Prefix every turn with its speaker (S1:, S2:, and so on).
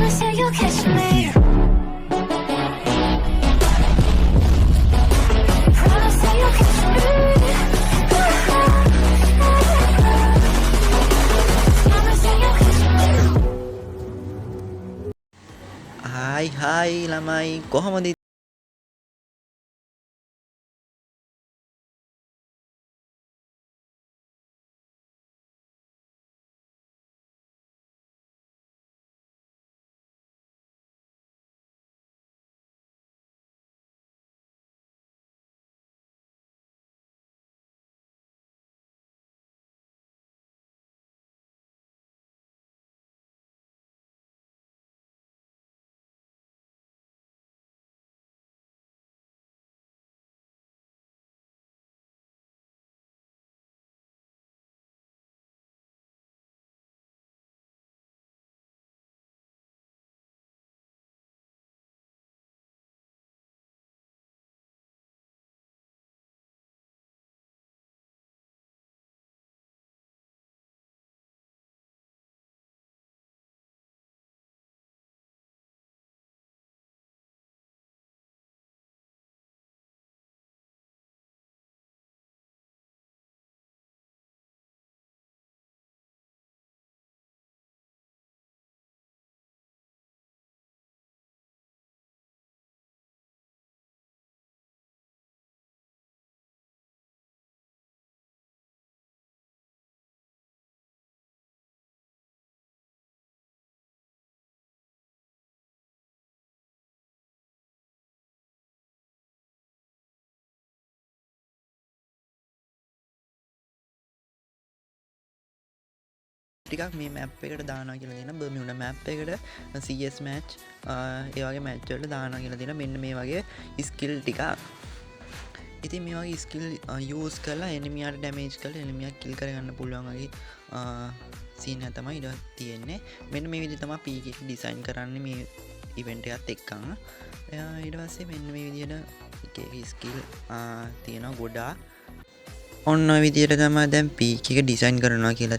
S1: Promise that you'll catch me. Promise that you'll catch me. Promise that you'll catch me.
S2: Hai ළමයි කොහොමද ටිකක් මේ map එකට දානවා කියලා දෙන බර්මියුඩා මැප් එකට CS මැච් ඒ වගේ මැච් වලට දානවා කියලා දෙන මෙන්න මේ වගේ ස්කිල් ටිකක්. ඉතින් මේ වගේ ස්කිල් යූස් කරලා එනිමියාට ඩැමේජ් කරලා එනිමියා කිල් කරගන්න පුළුවන් වගේ සීන් එක තමයි ඊට තියෙන්නේ. මෙන්න මේ විදිහට තමයි PK ඩිසයින් කරන්නේ මේ ඉවෙන්ට් එකත් එක්කම. ඊට පස්සේ මෙන්න මේ විදිහට එක එක ස්කිල් තියෙනවා ගොඩාක්. ඔන්න ඔය විදිහට තමයි දැන් PK එක ඩිසයින් කරනවා කියලා